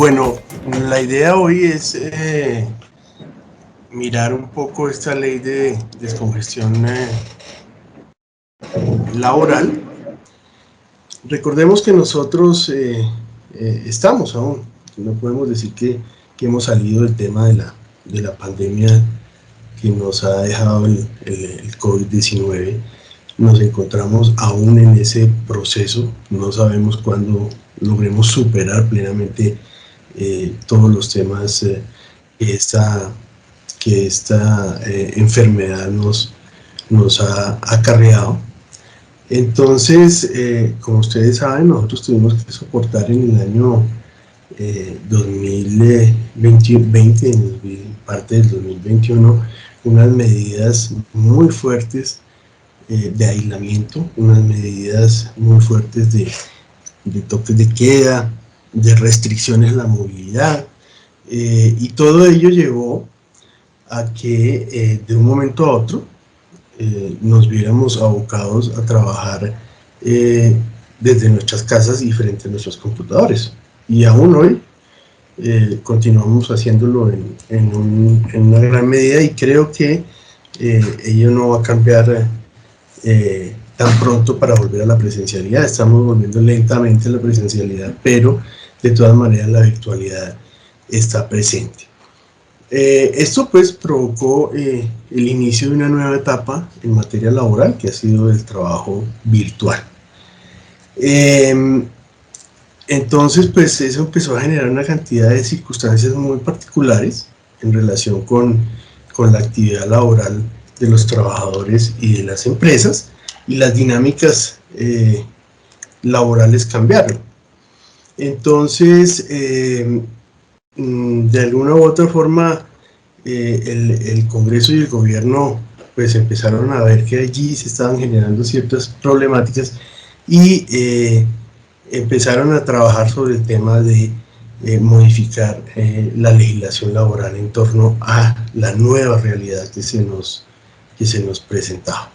Bueno, la idea hoy es mirar un poco esta ley de descongestión laboral. Recordemos que nosotros estamos aún, no podemos decir que hemos salido del tema de la pandemia que nos ha dejado el COVID-19. Nos encontramos aún en ese proceso, no sabemos cuándo logremos superar plenamente todos los temas que esta enfermedad nos ha acarreado. Entonces, como ustedes saben, nosotros tuvimos que soportar en el año 2020, en parte del 2021, unas medidas muy fuertes de aislamiento, unas medidas muy fuertes de toques de queda, de restricciones a la movilidad, y todo ello llevó a que de un momento a otro nos viéramos abocados a trabajar desde nuestras casas y frente a nuestros computadores. Y aún hoy continuamos haciéndolo en una gran medida, y creo que ello no va a cambiar tan pronto para volver a la presencialidad. Estamos volviendo lentamente a la presencialidad, pero de todas maneras la virtualidad está presente. Esto pues provocó el inicio de una nueva etapa en materia laboral, que ha sido el trabajo virtual. Entonces pues eso empezó a generar una cantidad de circunstancias muy particulares en relación con la actividad laboral de los trabajadores y de las empresas, y las dinámicas laborales cambiaron. Entonces, de alguna u otra forma, el Congreso y el gobierno pues empezaron a ver que allí se estaban generando ciertas problemáticas, y empezaron a trabajar sobre el tema de modificar la legislación laboral en torno a la nueva realidad que se nos presentaba.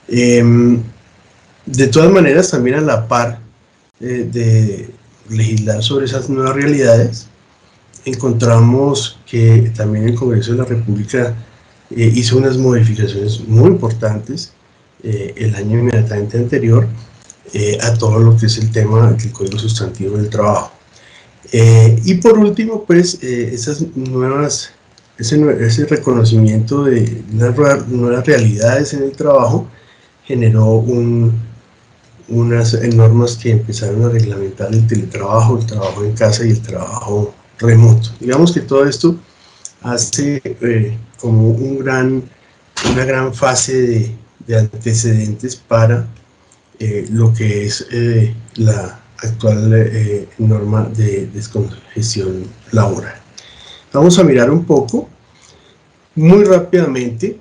De todas maneras, también a la par de legislar sobre esas nuevas realidades, encontramos que también el Congreso de la República hizo unas modificaciones muy importantes el año inmediatamente anterior a todo lo que es el tema del Código Sustantivo del Trabajo. Y por último, pues, ese reconocimiento de nuevas realidades en el trabajo generó unas normas que empezaron a reglamentar el teletrabajo, el trabajo en casa y el trabajo remoto. Digamos que todo esto hace como una gran fase de antecedentes para lo que es la actual norma de descongestión laboral. Vamos a mirar un poco, muy rápidamente,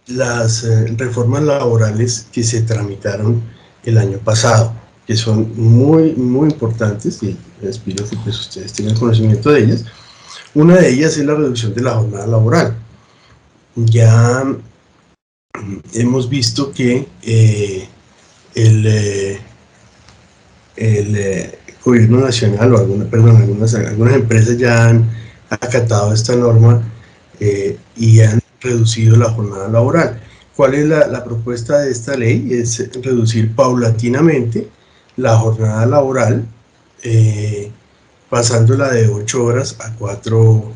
las reformas laborales que se tramitaron el año pasado, que son muy importantes, y les pido que pues ustedes tengan conocimiento de ellas. Una de ellas es la reducción de la jornada laboral. Ya hemos visto que el gobierno nacional, o algunas empresas ya han acatado esta norma y han reducido la jornada laboral. ¿Cuál es la propuesta de esta ley? Es reducir paulatinamente la jornada laboral, pasándola de 8 horas a 4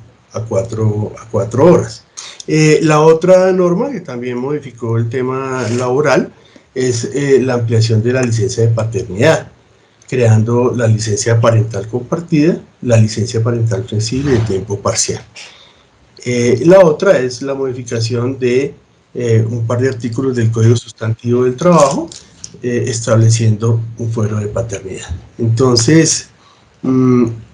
horas. La otra norma que también modificó el tema laboral es la ampliación de la licencia de paternidad, creando la licencia parental compartida, la licencia parental flexible de tiempo parcial. La otra es la modificación de un par de artículos del Código Sustantivo del Trabajo, estableciendo un fuero de paternidad. Entonces,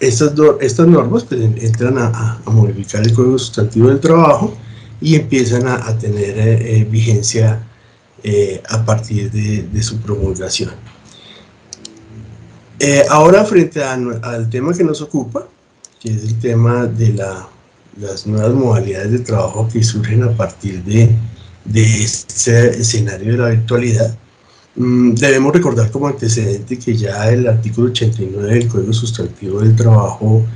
estas normas pues, entran a modificar el Código Sustantivo del Trabajo y empiezan a tener vigencia a partir de su promulgación. Ahora, frente al tema que nos ocupa, que es el tema de las nuevas modalidades de trabajo que surgen a partir de este escenario de la virtualidad, Debemos recordar como antecedente que ya el artículo 89 del Código Sustantivo del Trabajo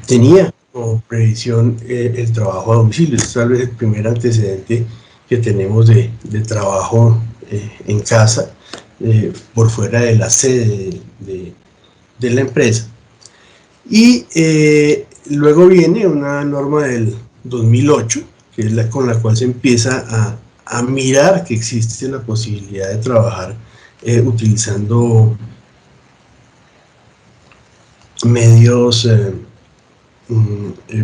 tenía como previsión el trabajo a domicilio. Es tal vez el primer antecedente que tenemos de trabajo en casa, por fuera de la sede de la empresa. Y luego viene una norma del 2008, que es la con la cual se empieza a mirar que existe la posibilidad de trabajar utilizando medios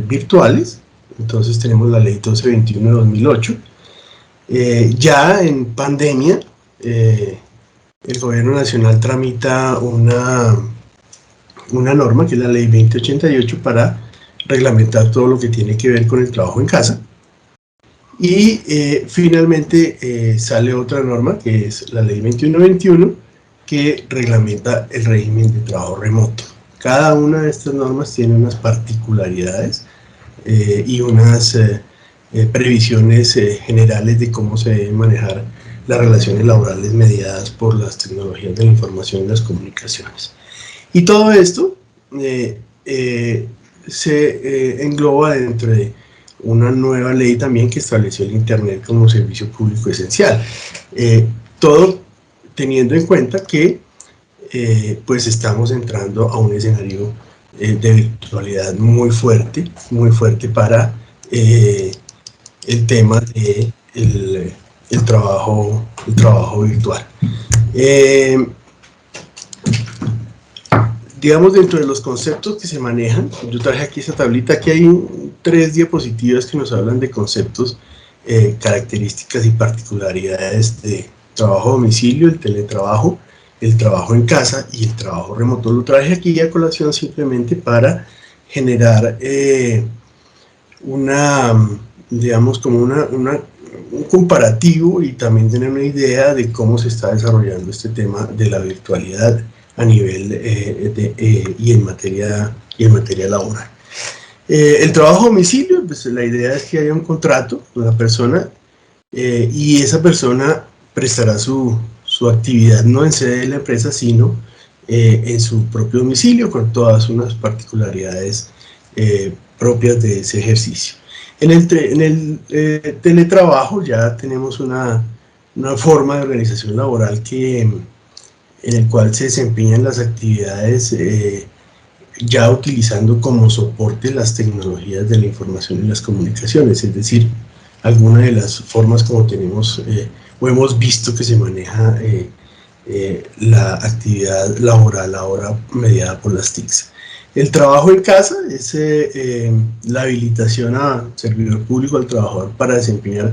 virtuales. Entonces tenemos la ley 1221 de 2008. Ya en pandemia, el gobierno nacional tramita una norma, que es la ley 2088, para reglamentar todo lo que tiene que ver con el trabajo en casa. Y finalmente sale otra norma, que es la ley 2121, que reglamenta el régimen de trabajo remoto. Cada una de estas normas tiene unas particularidades y unas previsiones generales de cómo se deben manejar las relaciones laborales mediadas por las tecnologías de la información y las comunicaciones. Y todo esto se engloba dentro de una nueva ley también que estableció el Internet como servicio público esencial. Todo teniendo en cuenta que pues estamos entrando a un escenario de virtualidad muy fuerte para el tema de el trabajo virtual. Digamos, dentro de los conceptos que se manejan, yo traje aquí esta tablita. Aquí hay 3 diapositivas que nos hablan de conceptos, características y particularidades de trabajo a domicilio, el teletrabajo, el trabajo en casa y el trabajo remoto. Lo traje aquí a colación simplemente para generar digamos, como un comparativo y también tener una idea de cómo se está desarrollando este tema de la virtualidad a nivel y en materia laboral. El trabajo a domicilio, pues la idea es que haya un contrato con la persona y esa persona prestará su actividad no en sede de la empresa, sino en su propio domicilio, con todas unas particularidades propias de ese ejercicio. En el teletrabajo ya tenemos una forma de organización laboral en el cual se desempeñan las actividades ya utilizando como soporte las tecnologías de la información y las comunicaciones, es decir, algunas de las formas como tenemos o hemos visto que se maneja la actividad laboral ahora mediada por las TICs. El trabajo en casa es la habilitación a servidor público, al trabajador, para desempeñar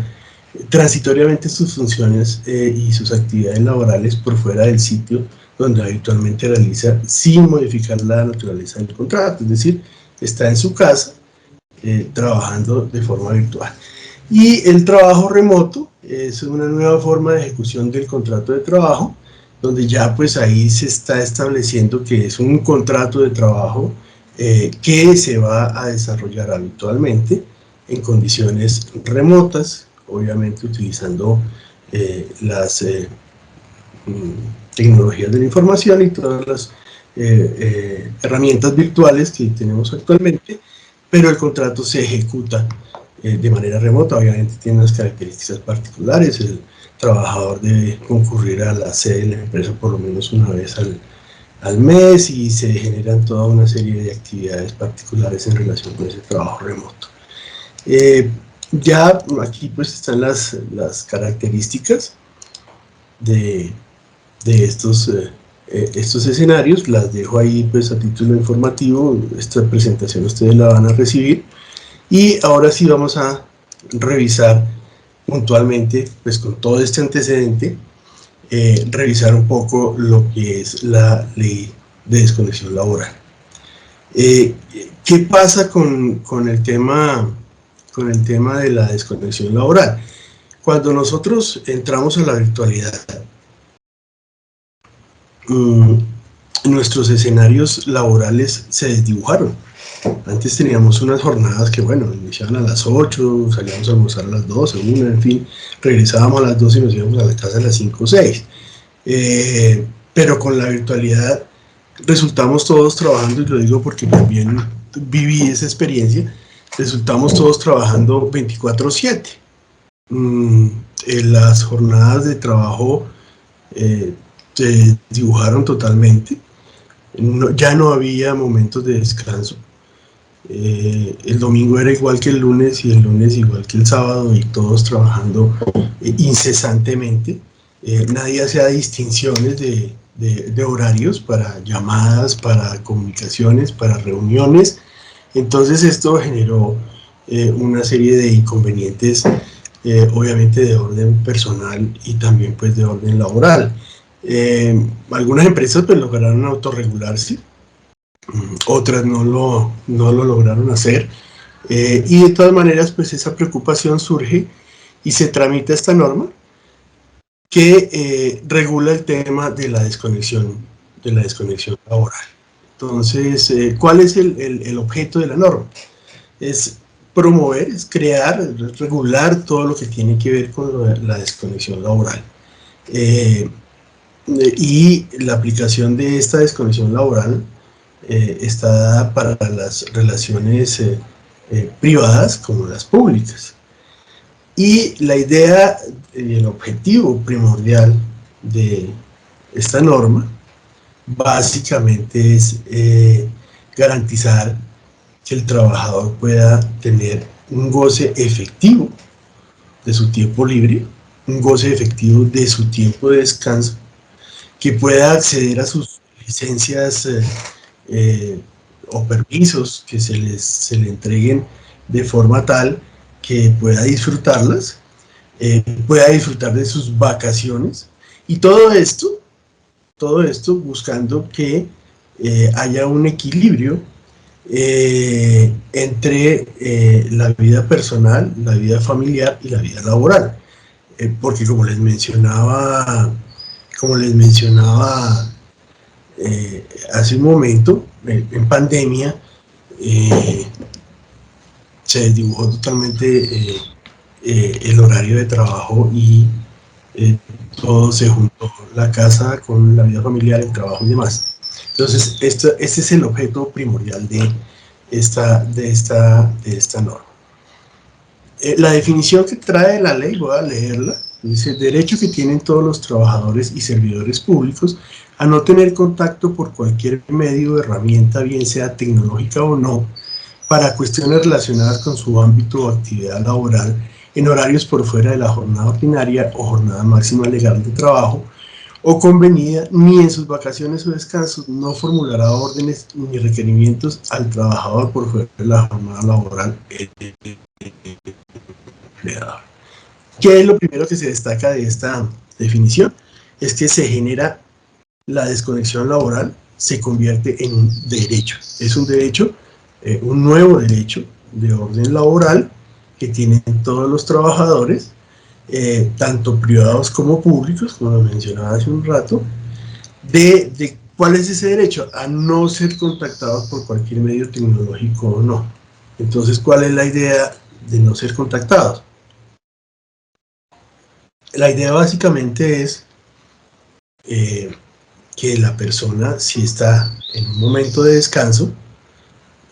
transitoriamente sus funciones y sus actividades laborales por fuera del sitio donde habitualmente realiza, sin modificar la naturaleza del contrato, es decir, está en su casa trabajando de forma virtual. Y el trabajo remoto es una nueva forma de ejecución del contrato de trabajo, donde ya pues ahí se está estableciendo que es un contrato de trabajo que se va a desarrollar habitualmente en condiciones remotas, obviamente utilizando las tecnologías de la información y todas las herramientas virtuales que tenemos actualmente, pero el contrato se ejecuta de manera remota. Obviamente tiene unas características particulares. El trabajador debe concurrir a la sede de la empresa por lo menos una vez al mes y se generan toda una serie de actividades particulares en relación con ese trabajo remoto. Ya aquí pues están las características de estos escenarios. Las dejo ahí pues a título informativo. Esta presentación ustedes la van a recibir y ahora sí vamos a revisar puntualmente, pues con todo este antecedente, revisar un poco lo que es la ley de desconexión laboral. ¿Qué pasa con el tema de la desconexión laboral? Cuando nosotros entramos a la virtualidad, nuestros escenarios laborales se desdibujaron. Antes teníamos unas jornadas que, bueno, iniciaban a las 8, salíamos a almorzar a las 12, 1, en fin, regresábamos a las 12 y nos íbamos a la casa a las 5 o 6. Pero con la virtualidad resultamos todos trabajando, y lo digo porque también viví esa experiencia, resultamos todos trabajando 24/7. Las jornadas de trabajo se dibujaron totalmente, ya no había momentos de descanso. El domingo era igual que el lunes y el lunes igual que el sábado, y todos trabajando incesantemente. Nadie hacía distinciones de horarios para llamadas, para comunicaciones, para reuniones. Entonces esto generó una serie de inconvenientes, obviamente de orden personal y también pues de orden laboral. Algunas empresas pues lograron autorregularse, otras no lo lograron hacer, y de todas maneras pues esa preocupación surge y se tramita esta norma que regula el tema de la desconexión laboral. Entonces, ¿cuál es el objeto de la norma? Es promover, es crear, es regular todo lo que tiene que ver con la desconexión laboral. Y la aplicación de esta desconexión laboral está dada para las relaciones privadas como las públicas. Y la idea y el objetivo primordial de esta norma básicamente es garantizar que el trabajador pueda tener un goce efectivo de su tiempo libre, un goce efectivo de su tiempo de descanso, que pueda acceder a sus licencias o permisos que se le entreguen de forma tal que pueda disfrutarlas, pueda disfrutar de sus vacaciones, y todo esto buscando que haya un equilibrio entre la vida personal, la vida familiar y la vida laboral. Porque como les mencionaba hace un momento, en pandemia se desdibujó totalmente el horario de trabajo, y todo se juntó, la casa con la vida familiar, el trabajo y demás. Entonces, este es el objeto primordial de esta norma. La definición que trae la ley, voy a leerla, dice: derecho que tienen todos los trabajadores y servidores públicos a no tener contacto por cualquier medio o herramienta, bien sea tecnológica o no, para cuestiones relacionadas con su ámbito o actividad laboral, en horarios por fuera de la jornada ordinaria o jornada máxima legal de trabajo o convenida, ni en sus vacaciones o descansos. No formulará órdenes ni requerimientos al trabajador por fuera de la jornada laboral del empleador. ¿Qué es lo primero que se destaca de esta definición? Es que se genera la desconexión laboral, se convierte en un derecho. Es un derecho, un nuevo derecho de orden laboral que tienen todos los trabajadores, tanto privados como públicos, como lo mencionaba hace un rato, de ¿cuál es ese derecho? A no ser contactados por cualquier medio tecnológico o no. Entonces, ¿cuál es la idea de no ser contactados? La idea básicamente es que la persona, si está en un momento de descanso,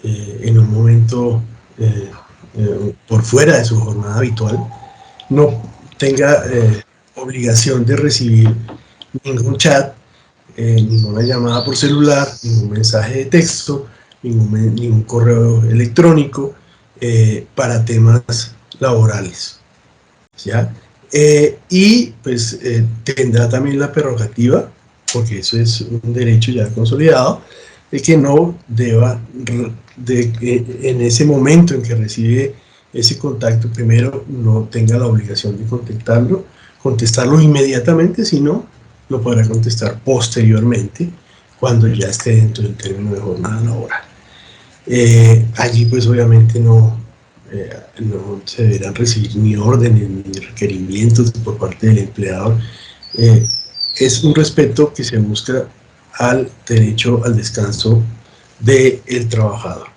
en un momento por fuera de su jornada habitual, no tenga obligación de recibir ningún chat, ninguna llamada por celular, ningún mensaje de texto, ningún correo electrónico para temas laborales, ¿ya? Y pues tendrá también la prerrogativa, porque eso es un derecho ya consolidado, de que no deba, en ese momento en que recibe ese contacto, primero no tenga la obligación de contestarlo inmediatamente, sino lo podrá contestar posteriormente, cuando ya esté dentro del término de jornada laboral. Allí pues obviamente no se deberán recibir ni órdenes ni requerimientos por parte del empleador. Es un respeto que se busca al derecho al descanso del trabajador.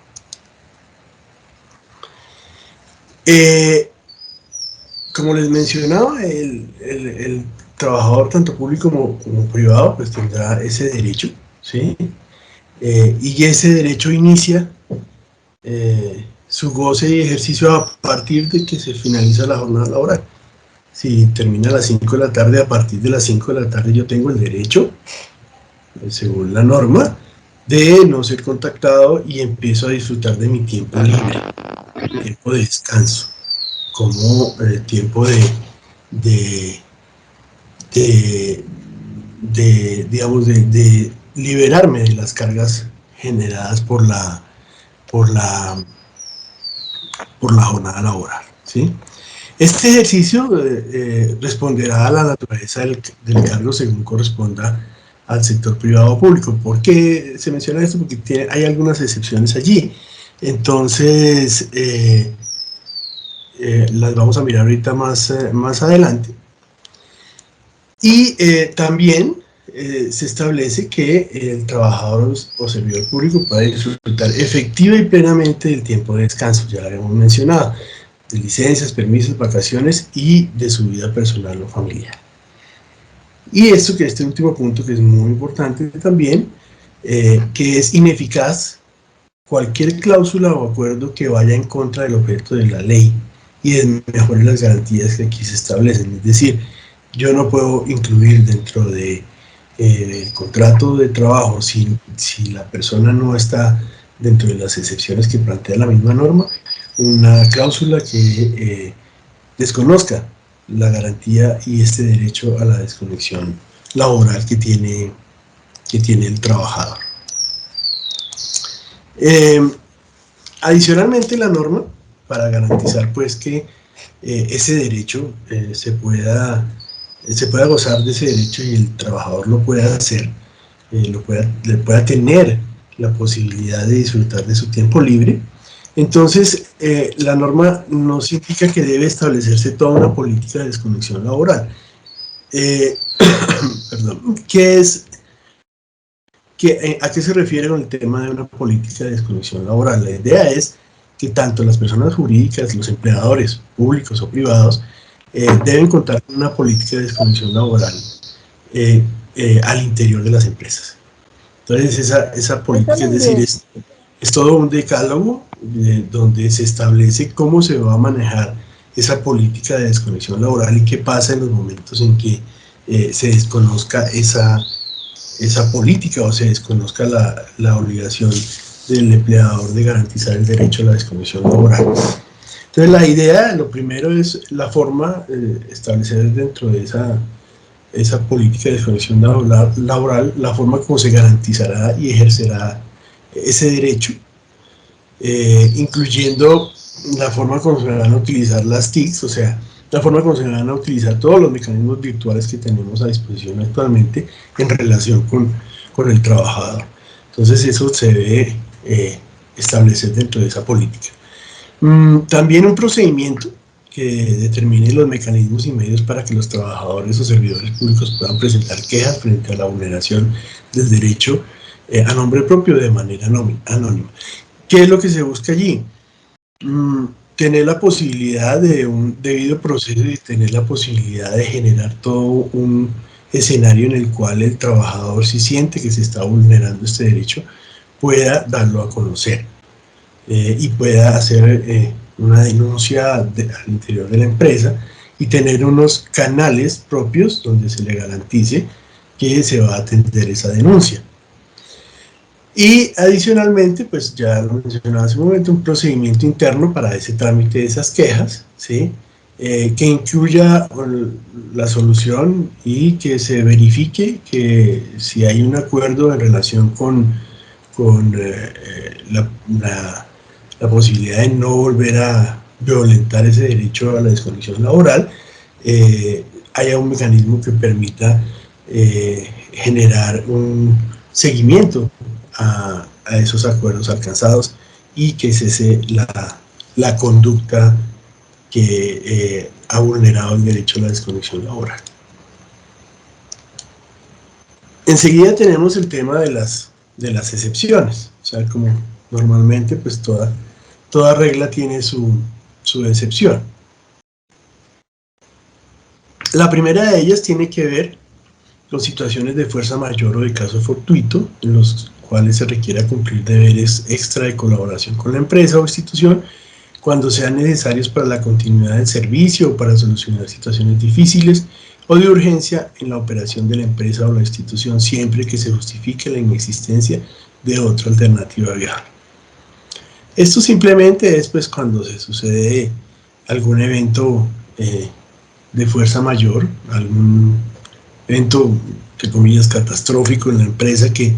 Como les mencionaba, el trabajador, tanto público como privado, pues tendrá ese derecho, ¿sí? Y ese derecho inicia su goce y ejercicio a partir de que se finaliza la jornada laboral. Si termina a las 5 de la tarde, a partir de las 5 de la tarde yo tengo el derecho, según la norma, de no ser contactado y empiezo a disfrutar de mi tiempo libre, tiempo de descanso, como tiempo de, digamos, de liberarme de las cargas generadas por la, por la jornada laboral, ¿sí? Este ejercicio responderá a la naturaleza del cargo según corresponda al sector privado o público. ¿Por qué se menciona esto? Porque hay algunas excepciones allí. Entonces, las vamos a mirar ahorita más adelante. Y también se establece que el trabajador o servidor público puede disfrutar efectiva y plenamente del tiempo de descanso, ya lo habíamos mencionado, de licencias, permisos, vacaciones y de su vida personal o familiar. Y este último punto que es muy importante también, que es ineficaz cualquier cláusula o acuerdo que vaya en contra del objeto de la ley y desmejore las garantías que aquí se establecen. Es decir, yo no puedo incluir dentro de el contrato de trabajo, si la persona no está dentro de las excepciones que plantea la misma norma, una cláusula que desconozca la garantía y este derecho a la desconexión laboral que tiene el trabajador. Adicionalmente, la norma, para garantizar pues que ese derecho se pueda gozar de ese derecho y el trabajador lo pueda hacer, le pueda tener la posibilidad de disfrutar de su tiempo libre. Entonces, la norma nos indica que debe establecerse toda una política de desconexión laboral. Perdón, ¿a qué se refiere con el tema de una política de desconexión laboral? La idea es que tanto las personas jurídicas, los empleadores públicos o privados, deben contar con una política de desconexión laboral al interior de las empresas. Entonces, esa política, es decir, es todo un decálogo donde se establece cómo se va a manejar esa política de desconexión laboral y qué pasa en los momentos en que se desconozca esa política o se desconozca la obligación del empleador de garantizar el derecho a la desconexión laboral. Entonces, la idea, lo primero es la forma, establecer dentro de esa política de desconexión laboral, la forma como se garantizará y ejercerá ese derecho, incluyendo la forma como se van a utilizar las TICs, o sea, la forma como se van a utilizar todos los mecanismos virtuales que tenemos a disposición actualmente en relación con el trabajador. Entonces, eso se debe establecer dentro de esa política. También un procedimiento que determine los mecanismos y medios para que los trabajadores o servidores públicos puedan presentar quejas frente a la vulneración del derecho a nombre propio de manera anónima. ¿Qué es lo que se busca allí? Tener la posibilidad de un debido proceso y tener la posibilidad de generar todo un escenario en el cual el trabajador, si siente que se está vulnerando este derecho, pueda darlo a conocer y pueda hacer una denuncia al interior de la empresa y tener unos canales propios donde se le garantice que se va a atender esa denuncia. Y adicionalmente, pues ya lo mencionaba hace un momento, un procedimiento interno para ese trámite de esas quejas, ¿sí? Que incluya la solución y que se verifique que si hay un acuerdo en relación con la posibilidad de no volver a violentar ese derecho a la desconexión laboral, haya un mecanismo que permita generar un seguimiento a esos acuerdos alcanzados y que cese la conducta que ha vulnerado el derecho a la desconexión laboral. Enseguida tenemos el tema de las excepciones. O sea, como normalmente pues toda regla tiene su excepción. La primera de ellas tiene que ver con situaciones de fuerza mayor o de caso fortuito, en los cuales se requiera cumplir deberes extra de colaboración con la empresa o institución cuando sean necesarios para la continuidad del servicio o para solucionar situaciones difíciles o de urgencia en la operación de la empresa o la institución, siempre que se justifique la inexistencia de otra alternativa viable. Esto simplemente es pues cuando se sucede algún evento de fuerza mayor, algún evento, entre comillas, catastrófico en la empresa que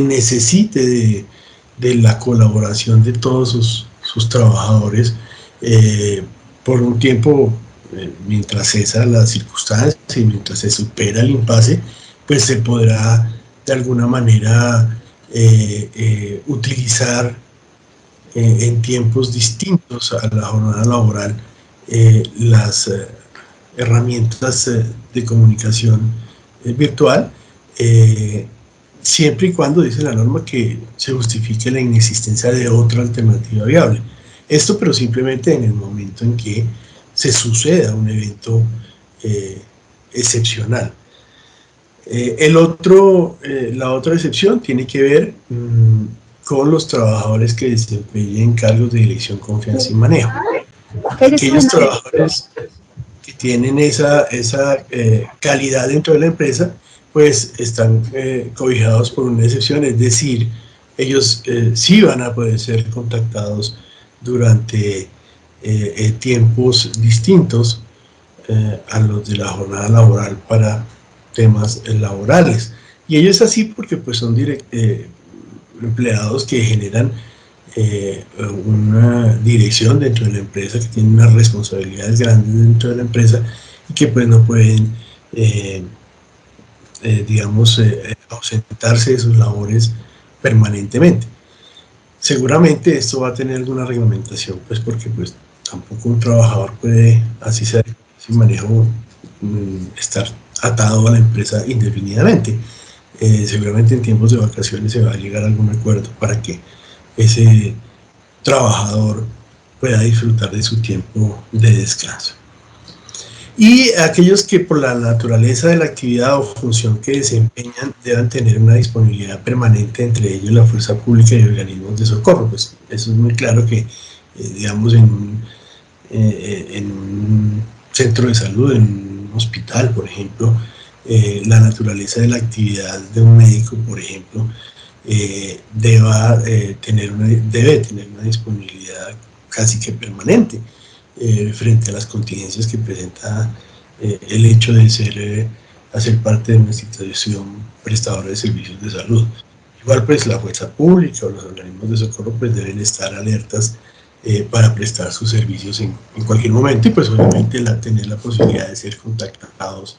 necesite de la colaboración de todos sus trabajadores por un tiempo, mientras cesa la circunstancia y mientras se supera el impasse, pues se podrá de alguna manera utilizar en tiempos distintos a la jornada laboral las herramientas de comunicación virtual, siempre y cuando dice la norma que se justifique la inexistencia de otra alternativa viable. Esto, pero simplemente en el momento en que se suceda un evento excepcional. La otra excepción tiene que ver con los trabajadores que desempeñen cargos de dirección, confianza y manejo. Aquellos trabajadores que tienen esa calidad dentro de la empresa, pues están cobijados por una excepción, es decir, ellos sí van a poder ser contactados durante tiempos distintos a los de la jornada laboral para temas laborales. Y ello es así porque pues son empleados que generan una dirección dentro de la empresa, que tienen unas responsabilidades grandes dentro de la empresa y que pues no pueden digamos ausentarse de sus labores permanentemente. Seguramente esto va a tener alguna reglamentación, pues porque pues tampoco un trabajador puede, así sea sin manejo, estar atado a la empresa indefinidamente. Seguramente en tiempos de vacaciones se va a llegar a algún acuerdo para que ese trabajador pueda disfrutar de su tiempo de descanso. Y aquellos que por la naturaleza de la actividad o función que desempeñan deban tener una disponibilidad permanente, entre ellos la fuerza pública y organismos de socorro. Pues eso es muy claro que, digamos, en un centro de salud, en un hospital, por ejemplo, la naturaleza de la actividad de un médico, por ejemplo, debe tener una disponibilidad casi que permanente frente a las contingencias que presenta el hecho de hacer parte de una institución prestadora de servicios de salud. Igual pues la fuerza pública o los organismos de socorro pues deben estar alertas para prestar sus servicios en cualquier momento y pues obviamente tener la posibilidad de ser contactados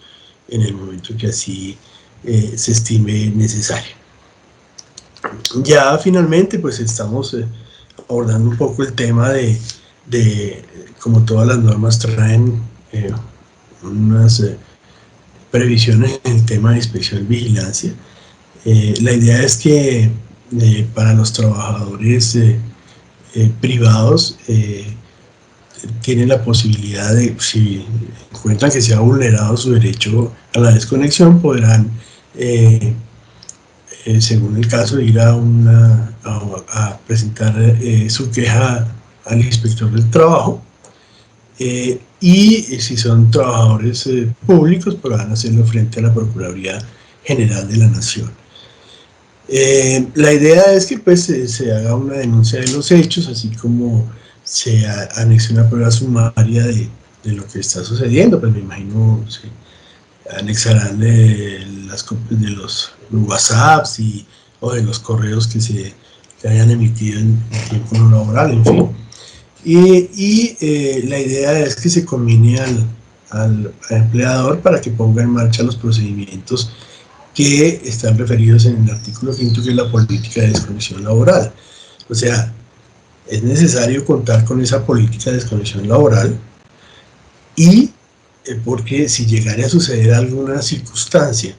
en el momento que así se estime necesario. Ya finalmente pues estamos abordando un poco el tema de como todas las normas traen unas previsiones en el tema de inspección y vigilancia. La idea es que para los trabajadores privados tienen la posibilidad de, si encuentran que se ha vulnerado su derecho a la desconexión, podrán según el caso, ir a presentar su queja al inspector del trabajo y si son trabajadores públicos podrán hacerlo frente a la Procuraduría General de la Nación. La idea es que pues se haga una denuncia de los hechos, así como se anexe una prueba sumaria de lo que está sucediendo. Pues me imagino se anexarán las copias de los WhatsApps o de los correos que se hayan emitido en tiempo no laboral, en fin. Y la idea es que se combine al empleador para que ponga en marcha los procedimientos que están referidos en el artículo 5, que es la política de desconexión laboral. O sea, es necesario contar con esa política de desconexión laboral y porque si llegara a suceder alguna circunstancia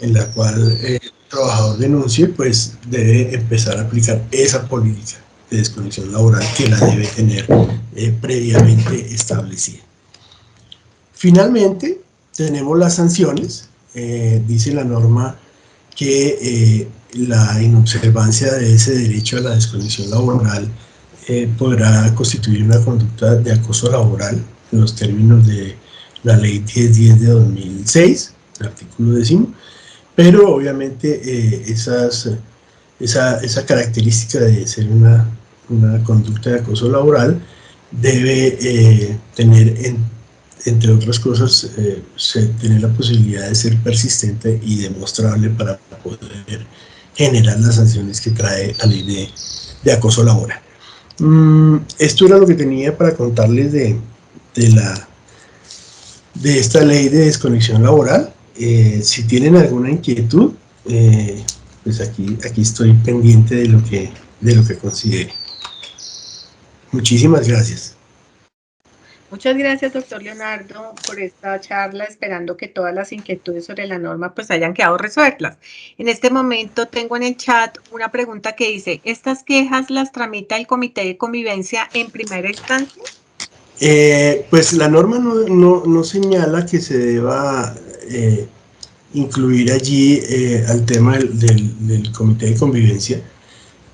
en la cual el trabajador denuncie, pues debe empezar a aplicar esa política de desconexión laboral que la debe tener previamente establecida. Finalmente, tenemos las sanciones. Dice la norma que la inobservancia de ese derecho a la desconexión laboral podrá constituir una conducta de acoso laboral en los términos de la ley 1010 de 2006, el artículo 10, pero obviamente esa característica de ser una conducta de acoso laboral debe tener, entre otras cosas, tener la posibilidad de ser persistente y demostrable para poder generar las sanciones que trae la ley de acoso laboral. Esto era lo que tenía para contarles de esta ley de desconexión laboral. Si tienen alguna inquietud, pues aquí estoy pendiente de lo que considere. Muchísimas gracias. Muchas gracias, doctor Leonardo, por esta charla, esperando que todas las inquietudes sobre la norma pues hayan quedado resueltas. En este momento tengo en el chat una pregunta que dice, ¿estas quejas las tramita el Comité de Convivencia en primera instancia? Pues la norma no señala que se deba incluir allí al tema del Comité de Convivencia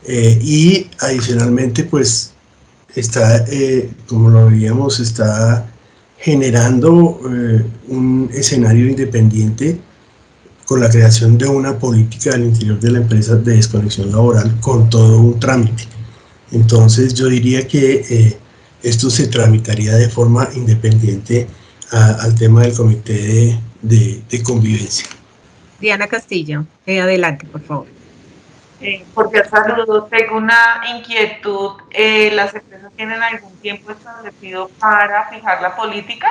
y adicionalmente pues está, como lo veíamos, está generando un escenario independiente con la creación de una política al interior de la empresa de desconexión laboral con todo un trámite. Entonces yo diría que esto se tramitaría de forma independiente al tema del comité de convivencia. Diana Castillo, adelante, por favor. Porque saludo, tengo una inquietud. ¿Las empresas tienen algún tiempo establecido para fijar la política?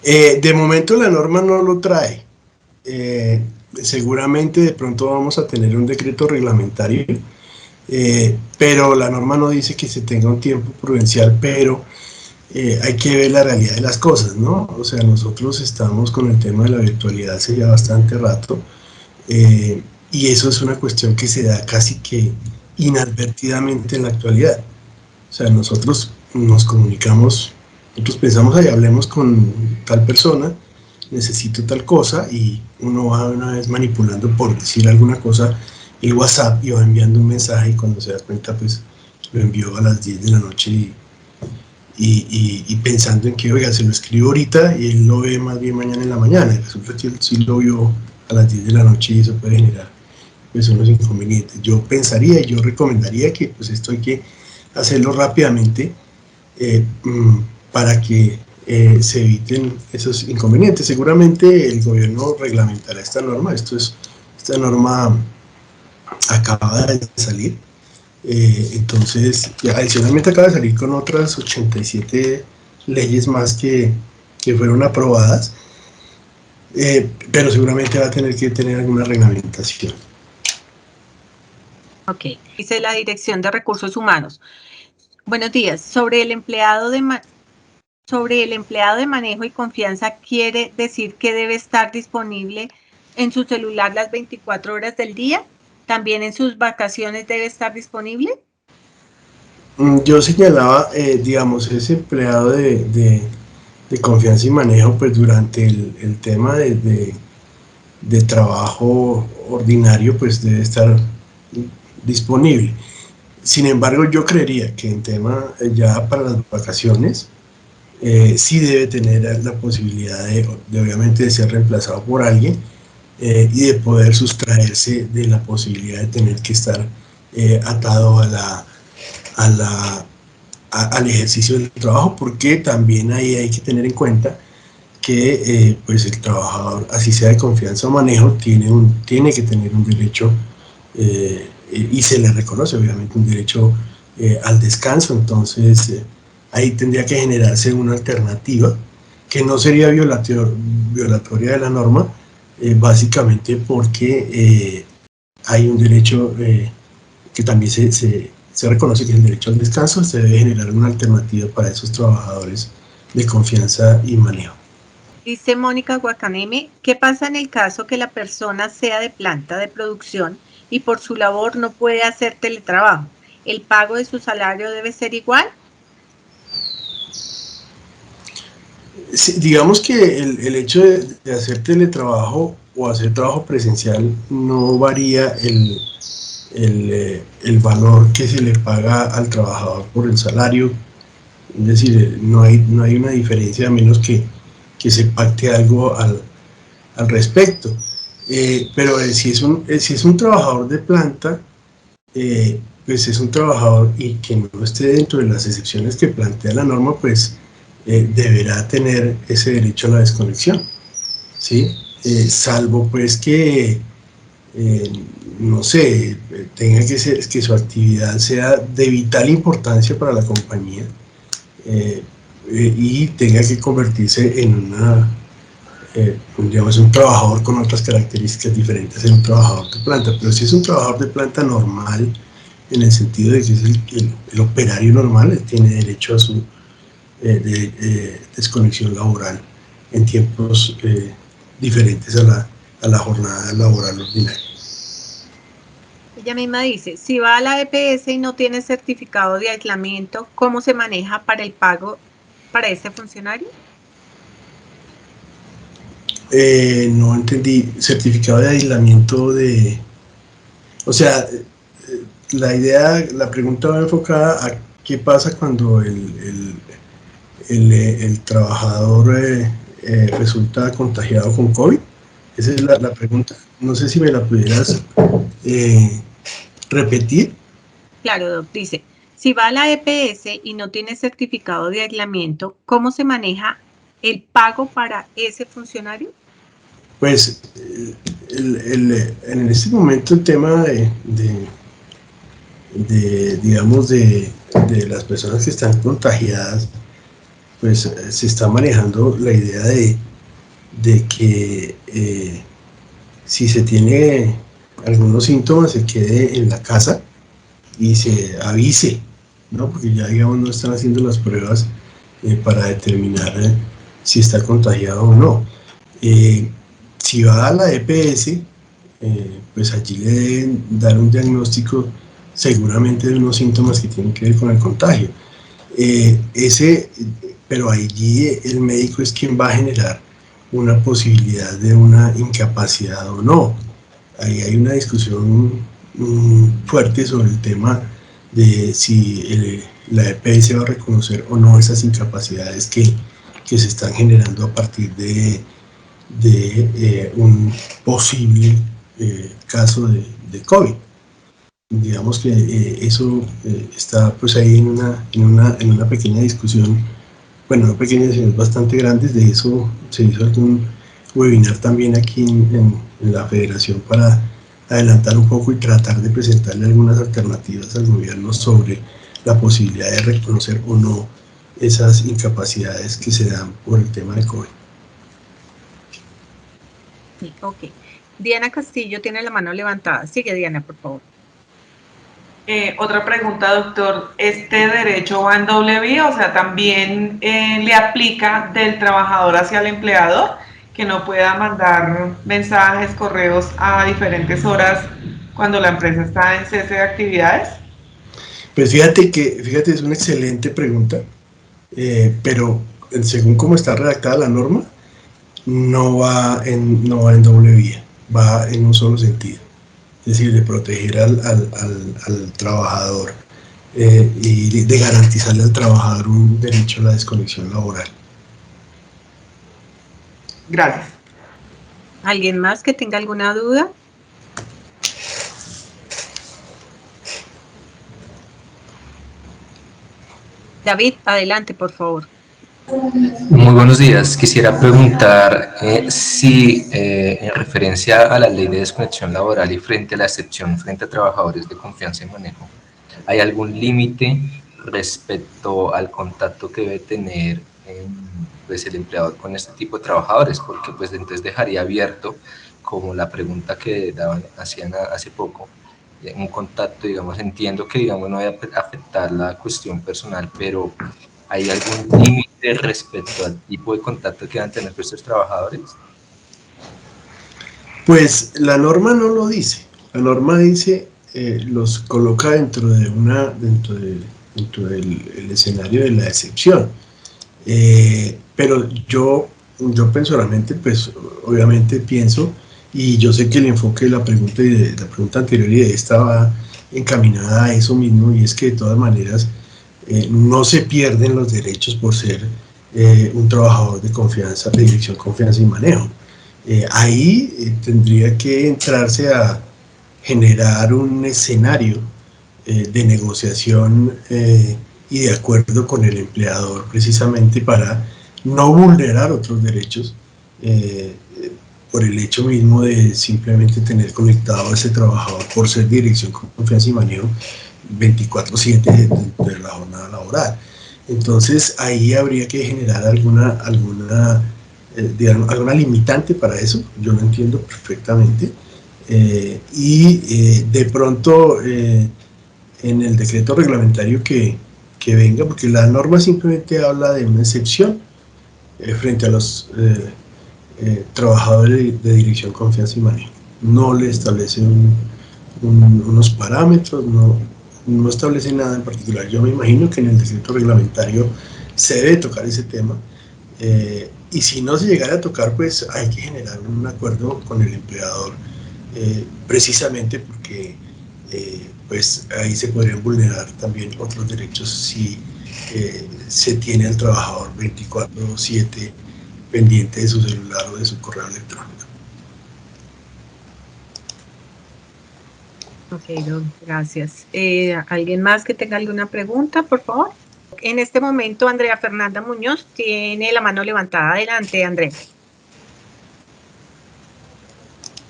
De momento la norma no lo trae. Seguramente de pronto vamos a tener un decreto reglamentario, pero la norma no dice que se tenga un tiempo prudencial, pero hay que ver la realidad de las cosas, ¿no? O sea, nosotros estamos con el tema de la virtualidad hace ya bastante rato, y eso es una cuestión que se da casi que inadvertidamente en la actualidad. O sea, nosotros nos comunicamos, nosotros pensamos, ahí hablemos con tal persona, necesito tal cosa, y uno va una vez manipulando, por decir alguna cosa, el WhatsApp, y va enviando un mensaje, y cuando se da cuenta, pues lo envió a las 10 de la noche y pensando en que, oiga, se lo escribo ahorita y él lo ve más bien mañana en la mañana, y resulta que él sí lo vio a las 10 de la noche y eso puede generar pues unos inconvenientes. Yo pensaría y yo recomendaría que pues esto hay que hacerlo rápidamente para que se eviten esos inconvenientes. Seguramente el gobierno reglamentará esta norma. Esta norma acaba de salir, entonces adicionalmente acaba de salir con otras 87 leyes más que fueron aprobadas, pero seguramente va a tener que tener alguna reglamentación. Ok, dice la Dirección de Recursos Humanos. Buenos días. Sobre el empleado de manejo y confianza, ¿quiere decir que debe estar disponible en su celular las 24 horas del día? ¿También en sus vacaciones debe estar disponible? Yo señalaba, digamos, ese empleado de confianza y manejo, pues durante el tema de trabajo ordinario, pues debe estar disponible. Sin embargo, yo creería que en tema ya para las vacaciones, sí debe tener la posibilidad de obviamente de ser reemplazado por alguien y de poder sustraerse de la posibilidad de tener que estar atado al ejercicio del trabajo, porque también ahí hay que tener en cuenta que pues el trabajador, así sea de confianza o manejo, tiene que tener un derecho y se le reconoce obviamente un derecho al descanso. Entonces ahí tendría que generarse una alternativa que no sería violatoria de la norma, básicamente porque hay un derecho que también se reconoce, que es el derecho al descanso. Se debe generar una alternativa para esos trabajadores de confianza y manejo. Dice Mónica Guacaneme, ¿qué pasa en el caso que la persona sea de planta de producción y por su labor no puede hacer teletrabajo? ¿El pago de su salario debe ser igual? Sí, digamos que el hecho de hacer teletrabajo o hacer trabajo presencial no varía el valor que se le paga al trabajador por el salario. Es decir, no hay una diferencia a menos que se pacte algo al respecto. Pero si es un trabajador de planta, pues es un trabajador y que no esté dentro de las excepciones que plantea la norma, pues deberá tener ese derecho a la desconexión, ¿sí? Salvo pues que, no sé, tenga que su actividad sea de vital importancia para la compañía y tenga que convertirse en digamos, un trabajador con otras características diferentes de un trabajador de planta. Pero si es un trabajador de planta normal, en el sentido de que es el operario normal, él tiene derecho a su desconexión laboral en tiempos diferentes a la jornada laboral ordinaria. Ella misma dice, si va a la EPS y no tiene certificado de aislamiento, ¿cómo se maneja para el pago para ese funcionario? No entendí, certificado de aislamiento de... O sea, la pregunta va enfocada a qué pasa cuando el trabajador resulta contagiado con COVID. Esa es la pregunta. No sé si me la pudieras repetir. Claro, Doc, dice, si va a la EPS y no tiene certificado de aislamiento, ¿cómo se maneja el pago para ese funcionario? Pues en este momento el tema digamos, de las personas que están contagiadas, pues se está manejando la idea de que si se tiene algunos síntomas se quede en la casa y se avise, ¿no? Porque ya, digamos, no están haciendo las pruebas para determinar si está contagiado o no. Si va a la EPS, pues allí le deben dar un diagnóstico seguramente de unos síntomas que tienen que ver con el contagio. Pero allí el médico es quien va a generar una posibilidad de una incapacidad o no. Ahí hay una discusión fuerte sobre el tema de si la EPS va a reconocer o no esas incapacidades que se están generando a partir de un posible caso de COVID. Digamos que eso está pues ahí en una pequeña discusión, bueno, no pequeña, sino bastante grande. De eso se hizo algún webinar también aquí en la federación para adelantar un poco y tratar de presentarle algunas alternativas al gobierno sobre la posibilidad de reconocer o no esas incapacidades que se dan por el tema de COVID. Sí, ok. Diana Castillo tiene la mano levantada. Sigue, Diana, por favor. Otra pregunta, doctor. ¿Este derecho va en doble vía? O sea, ¿también le aplica del trabajador hacia el empleador, que no pueda mandar mensajes, correos a diferentes horas cuando la empresa está en cese de actividades? Pues fíjate, es una excelente pregunta, pero según cómo está redactada la norma, no va en doble vía, va en un solo sentido. Es decir, de proteger al trabajador y de garantizarle al trabajador un derecho a la desconexión laboral. Gracias. ¿Alguien más que tenga alguna duda? David, adelante, por favor. Muy buenos días. Quisiera preguntar si en referencia a la ley de desconexión laboral y frente a la excepción frente a trabajadores de confianza y manejo, ¿hay algún límite respecto al contacto que debe tener pues el empleador con este tipo de trabajadores? Porque pues entonces dejaría abierto, como la pregunta que hacían hace poco, un contacto, digamos, entiendo que digamos no va a afectar la cuestión personal, pero ¿hay algún límite respecto al tipo de contacto que van a tener con estos trabajadores? Pues la norma no lo dice. La norma dice, los coloca dentro del el escenario de la excepción. Pero yo personalmente, pues obviamente pienso, y yo sé que el enfoque de la pregunta anterior y de esta va encaminada a eso mismo, y es que de todas maneras no se pierden los derechos por ser un trabajador de confianza, de dirección, confianza y manejo. Ahí tendría que entrarse a generar un escenario de negociación y de acuerdo con el empleador, precisamente para no vulnerar otros derechos por el hecho mismo de simplemente tener conectado a ese trabajador por ser dirección, confianza y manejo 24/7 de la jornada laboral. Entonces ahí habría que generar alguna limitante para eso, yo lo entiendo perfectamente, de pronto en el decreto reglamentario que venga, porque la norma simplemente habla de una excepción frente a los trabajadores de dirección, confianza y manejo. No le establece unos parámetros, no establece nada en particular. Yo me imagino que en el decreto reglamentario se debe tocar ese tema, y si no se llegara a tocar, pues hay que generar un acuerdo con el empleador, precisamente porque pues ahí se podrían vulnerar también otros derechos si se tiene al trabajador 24/7 pendiente de su celular o de su correo electrónico. Ok, Don, gracias. ¿Alguien más que tenga alguna pregunta, por favor? En este momento, Andrea Fernanda Muñoz tiene la mano levantada. Adelante, Andrea.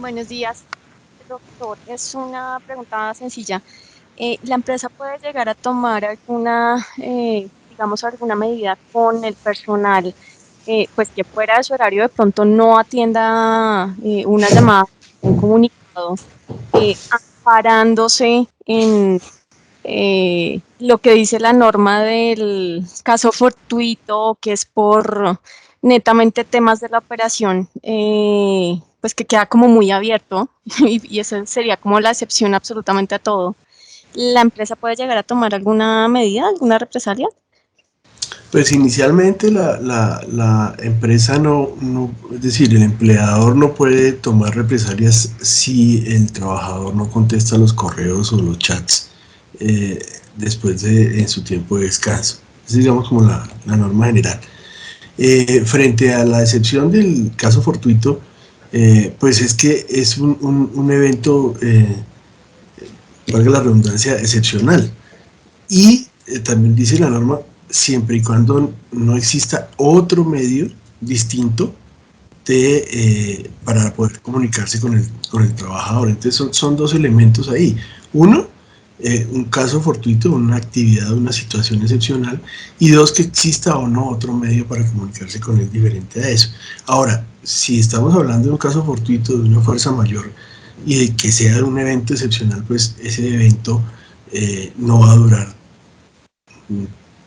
Buenos días, doctor. Es una pregunta sencilla. ¿La empresa puede llegar a tomar alguna, digamos, alguna medida con el personal, pues que fuera de su horario de pronto no atienda una llamada, un comunicado, amparándose en lo que dice la norma del caso fortuito, que es por netamente temas de la operación, pues que queda como muy abierto y esa sería como la excepción absolutamente a todo? ¿La empresa puede llegar a tomar alguna medida, alguna represalia? Pues inicialmente la empresa es decir, el empleador no puede tomar represalias si el trabajador no contesta los correos o los chats después en su tiempo de descanso. Es, digamos, como la norma general. Frente a la excepción del caso fortuito, pues es que es un evento, valga la redundancia, excepcional. Y también dice la norma, siempre y cuando no exista otro medio distinto para poder comunicarse con el trabajador. Entonces son dos elementos ahí. Uno, un caso fortuito, una actividad, una situación excepcional, y dos, que exista o no otro medio para comunicarse con él diferente a eso. Ahora, si estamos hablando de un caso fortuito, de una fuerza mayor, y de que sea un evento excepcional, pues ese evento no va a durar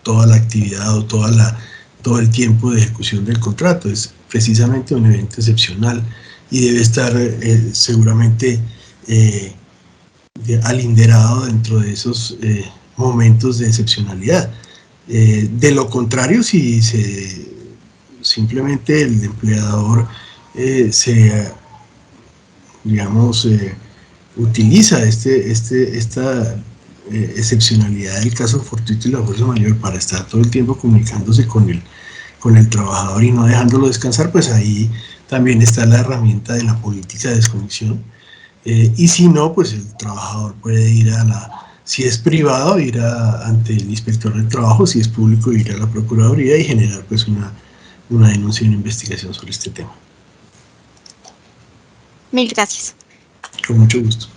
toda la actividad o todo el tiempo de ejecución del contrato. Es precisamente un evento excepcional y debe estar seguramente alinderado dentro de esos momentos de excepcionalidad. De lo contrario, si simplemente el empleador utiliza esta excepcionalidad del caso fortuito y la fuerza mayor para estar todo el tiempo comunicándose con el trabajador y no dejándolo descansar, pues ahí también está la herramienta de la política de desconexión. Y si no, pues el trabajador puede ir si es privado, ir ante el inspector del trabajo; si es público, ir a la procuraduría y generar pues una denuncia y una investigación sobre este tema. Mil gracias. Con mucho gusto.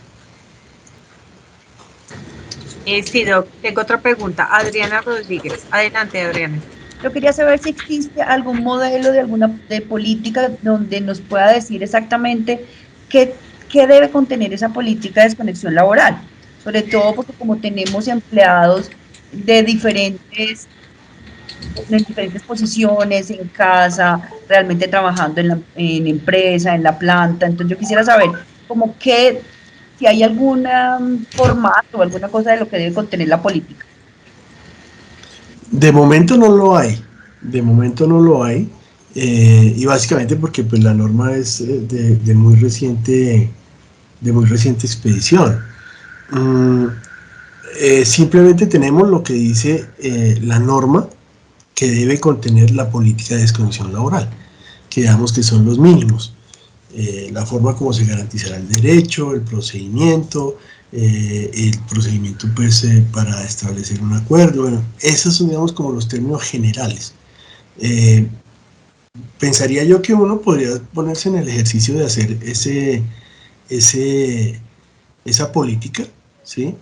Sí, Doc, tengo otra pregunta. Adriana Rodríguez. Adelante, Adriana. Yo quería saber si existe algún modelo de política donde nos pueda decir exactamente qué debe contener esa política de desconexión laboral. Sobre todo porque como tenemos empleados de diferentes en diferentes posiciones, en casa, realmente trabajando en empresa, en la planta. Entonces yo quisiera saber como que si hay algún formato o alguna cosa de lo que debe contener la política. De momento no lo hay, de momento no lo hay, y básicamente porque pues la norma es de muy reciente expedición. Simplemente tenemos lo que dice la norma que debe contener la política de desconexión laboral, que digamos que son los mínimos. La forma como se garantizará el derecho, el procedimiento pues, para establecer un acuerdo. Bueno, esos son, digamos, como los términos generales. Pensaría yo que uno podría ponerse en el ejercicio de hacer esa política, ¿sí?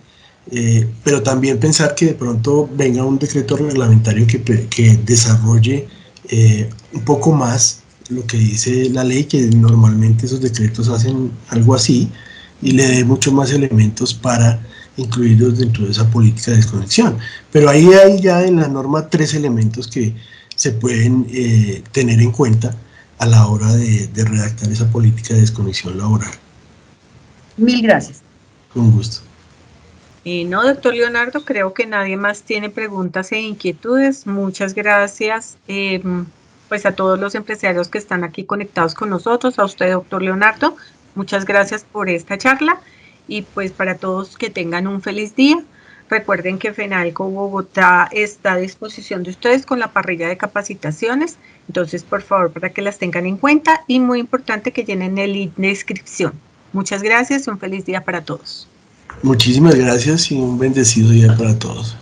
Pero también pensar que de pronto venga un decreto reglamentario que desarrolle un poco más lo que dice la ley, que normalmente esos decretos hacen algo así, y le dé muchos más elementos para incluirlos dentro de esa política de desconexión. Pero ahí hay ya en la norma 3 elementos que se pueden tener en cuenta a la hora de redactar esa política de desconexión laboral. Mil gracias. Con gusto. No, doctor Leonardo, creo que nadie más tiene preguntas e inquietudes. Muchas gracias pues a todos los empresarios que están aquí conectados con nosotros, a usted, doctor Leonardo, muchas gracias por esta charla y pues para todos que tengan un feliz día. Recuerden que FENALCO Bogotá está a disposición de ustedes con la parrilla de capacitaciones, entonces por favor para que las tengan en cuenta y muy importante que llenen el link de inscripción. Muchas gracias y un feliz día para todos. Muchísimas gracias y un bendecido día para todos.